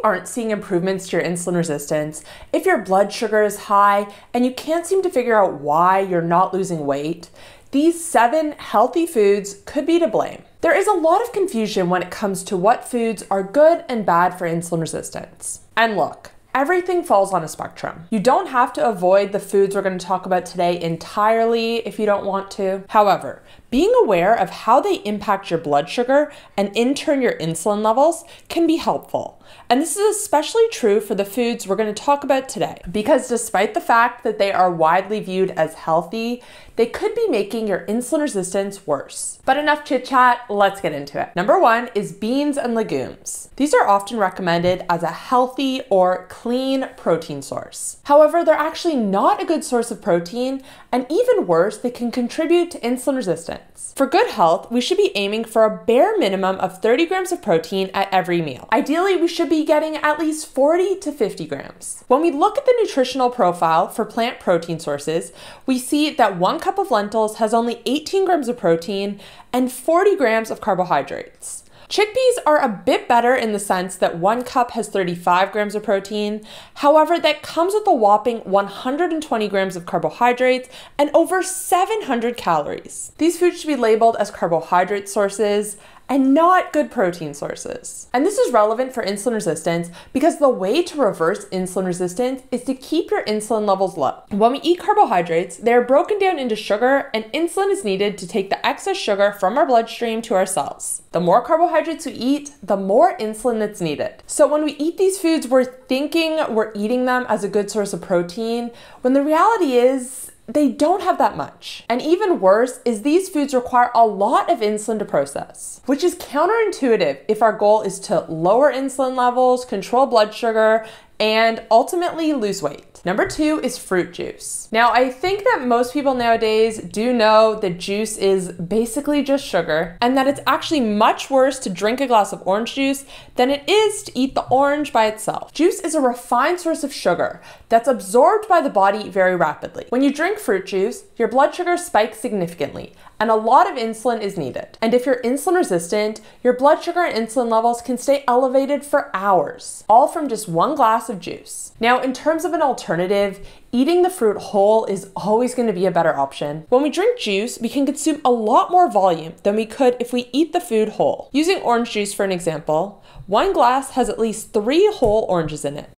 aren't seeing improvements to your insulin resistance, if your blood sugar is high and you can't seem to figure out why you're not losing weight, these 7 healthy foods could be to blame. There is a lot of confusion when it comes to what foods are good and bad for insulin resistance. And look, everything falls on a spectrum. You don't have to avoid the foods we're going to talk about today entirely if you don't want to. However, being aware of how they impact your blood sugar and in turn your insulin levels can be helpful. And this is especially true for the foods we're going to talk about today, because despite the fact that they are widely viewed as healthy, they could be making your insulin resistance worse. But enough chit chat, let's get into it. Number 1 is beans and legumes. These are often recommended as a healthy or clean protein source. However, they're actually not a good source of protein, and even worse, they can contribute to insulin resistance. For good health, we should be aiming for a bare minimum of 30 grams of protein at every meal. Ideally, we should be getting at least 40 to 50 grams. When we look at the nutritional profile for plant protein sources, we see that 1 cup of lentils has only 18 grams of protein and 40 grams of carbohydrates. Chickpeas are a bit better in the sense that 1 cup has 35 grams of protein. However, that comes with a whopping 120 grams of carbohydrates and over 700 calories. These foods should be labeled as carbohydrate sources and not good protein sources. And this is relevant for insulin resistance because the way to reverse insulin resistance is to keep your insulin levels low. When we eat carbohydrates, they are broken down into sugar, and insulin is needed to take the excess sugar from our bloodstream to our cells. The more carbohydrates we eat, the more insulin that's needed. So when we eat these foods, we're thinking we're eating them as a good source of protein, when the reality is they don't have that much. And even worse is these foods require a lot of insulin to process, which is counterintuitive if our goal is to lower insulin levels, control blood sugar, and ultimately lose weight. Number 2 is fruit juice. Now, I think that most people nowadays do know that juice is basically just sugar, and that it's actually much worse to drink a glass of orange juice than it is to eat the orange by itself. Juice is a refined source of sugar that's absorbed by the body very rapidly. When you drink fruit juice, your blood sugar spikes significantly, and a lot of insulin is needed. And if you're insulin resistant, your blood sugar and insulin levels can stay elevated for hours, all from just 1 glass of juice. Now, in terms of an alternative, eating the fruit whole is always going to be a better option. When we drink juice, we can consume a lot more volume than we could if we eat the food whole. Using orange juice for an example, 1 glass has at least 3 whole oranges in it.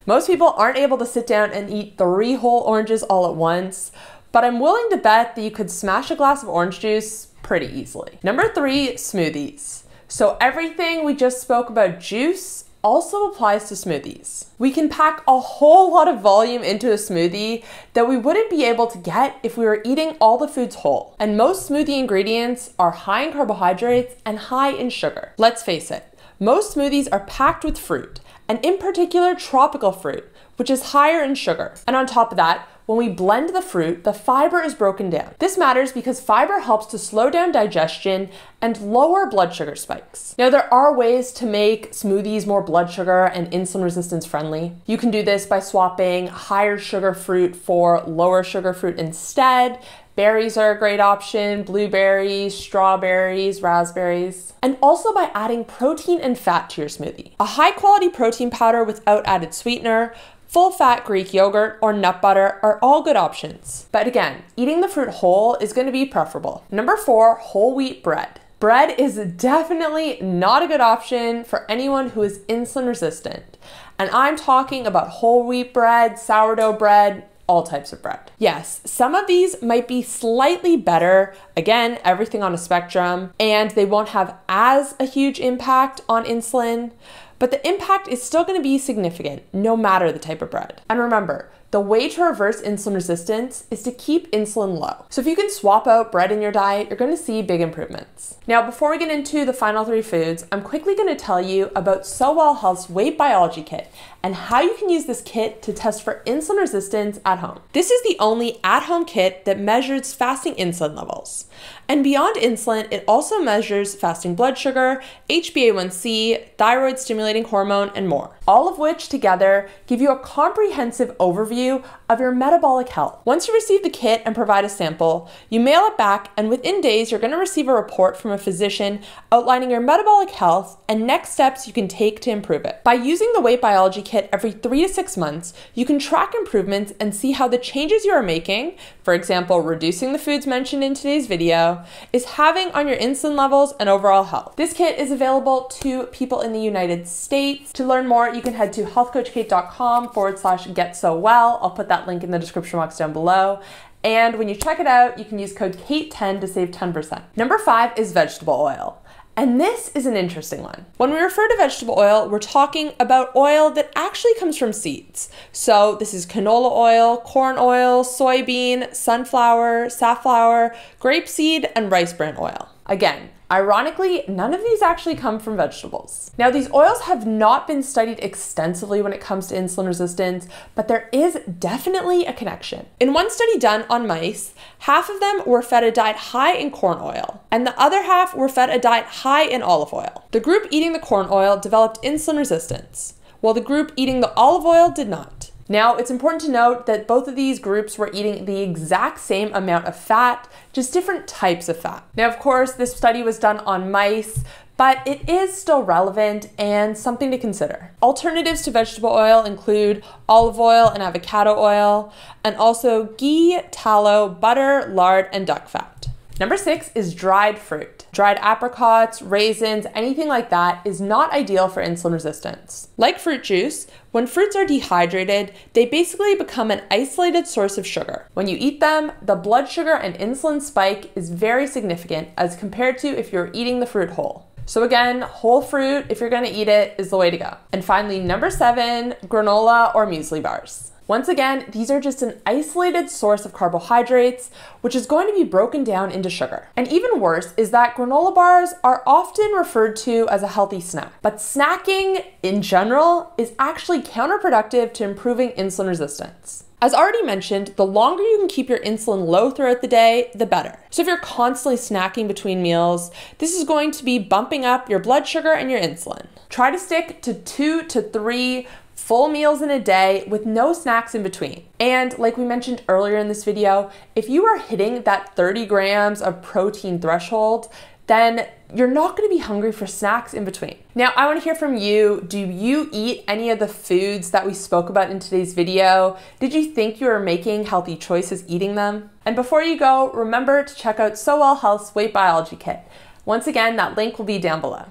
Most people aren't able to sit down and eat 3 whole oranges all at once, but I'm willing to bet that you could smash a glass of orange juice pretty easily. Number 3, smoothies. So everything we just spoke about juice also applies to smoothies. We can pack a whole lot of volume into a smoothie that we wouldn't be able to get if we were eating all the foods whole. And most smoothie ingredients are high in carbohydrates and high in sugar. Let's face it, most smoothies are packed with fruit, and in particular tropical fruit, which is higher in sugar. And on top of that, when we blend the fruit, the fiber is broken down. This matters because fiber helps to slow down digestion and lower blood sugar spikes. Now, there are ways to make smoothies more blood sugar and insulin resistance friendly. You can do this by swapping higher sugar fruit for lower sugar fruit instead. Berries are a great option, blueberries, strawberries, raspberries, and also by adding protein and fat to your smoothie. A high quality protein powder without added sweetener, full-fat Greek yogurt, or nut butter are all good options. But again, eating the fruit whole is going to be preferable. Number 4, whole wheat bread. Bread is definitely not a good option for anyone who is insulin resistant. And I'm talking about whole wheat bread, sourdough bread, all types of bread. Yes, some of these might be slightly better, again, everything on a spectrum, and they won't have as a huge impact on insulin, but the impact is still going to be significant no matter the type of bread. And remember, the way to reverse insulin resistance is to keep insulin low. So if you can swap out bread in your diet, you're going to see big improvements. Now, before we get into the final 3 foods, I'm quickly going to tell you about So Well Health's Weight Biology Kit and how you can use this kit to test for insulin resistance at home. This is the only at-home kit that measures fasting insulin levels. And beyond insulin, it also measures fasting blood sugar, HbA1c, thyroid stimulating hormone, and more. All of which together give you a comprehensive overview overview of your metabolic health. Once you receive the kit and provide a sample, you mail it back, and within days, you're going to receive a report from a physician outlining your metabolic health and next steps you can take to improve it. By using the Weight Biology Kit every 3 to 6 months, you can track improvements and see how the changes you are making, for example, reducing the foods mentioned in today's video, is having on your insulin levels and overall health. This kit is available to people in the United States. To learn more, you can head to healthcoachkait.com/getsowell. I'll put that link in the description box down below. And when you check it out, you can use code KATE10 to save 10%. Number 5 is vegetable oil. And this is an interesting one. When we refer to vegetable oil, we're talking about oil that actually comes from seeds. So this is canola oil, corn oil, soybean, sunflower, safflower, grapeseed, and rice bran oil. Again, ironically, none of these actually come from vegetables. Now, these oils have not been studied extensively when it comes to insulin resistance, but there is definitely a connection. In one study done on mice, half of them were fed a diet high in corn oil, and the other half were fed a diet high in olive oil. The group eating the corn oil developed insulin resistance, while the group eating the olive oil did not. Now, it's important to note that both of these groups were eating the exact same amount of fat, just different types of fat. Now, of course, this study was done on mice, but it is still relevant and something to consider. Alternatives to vegetable oil include olive oil and avocado oil, and also ghee, tallow, butter, lard, and duck fat. Number 6 is dried fruit. Dried apricots, raisins, anything like that is not ideal for insulin resistance. Like fruit juice, when fruits are dehydrated, they basically become an isolated source of sugar. When you eat them, the blood sugar and insulin spike is very significant as compared to if you're eating the fruit whole. So again, whole fruit, if you're gonna eat it, is the way to go. And finally, number 7, granola or muesli bars. Once again, these are just an isolated source of carbohydrates, which is going to be broken down into sugar. And even worse is that granola bars are often referred to as a healthy snack. But snacking in general is actually counterproductive to improving insulin resistance. As already mentioned, the longer you can keep your insulin low throughout the day, the better. So if you're constantly snacking between meals, this is going to be bumping up your blood sugar and your insulin. Try to stick to 2 to 3 full meals in a day with no snacks in between. And like we mentioned earlier in this video, if you are hitting that 30 grams of protein threshold, then you're not going to be hungry for snacks in between. Now, I want to hear from you. Do you eat any of the foods that we spoke about in today's video? Did you think you were making healthy choices eating them? And before you go, remember to check out So Well Health's Weight Biology Kit. Once again, that link will be down below.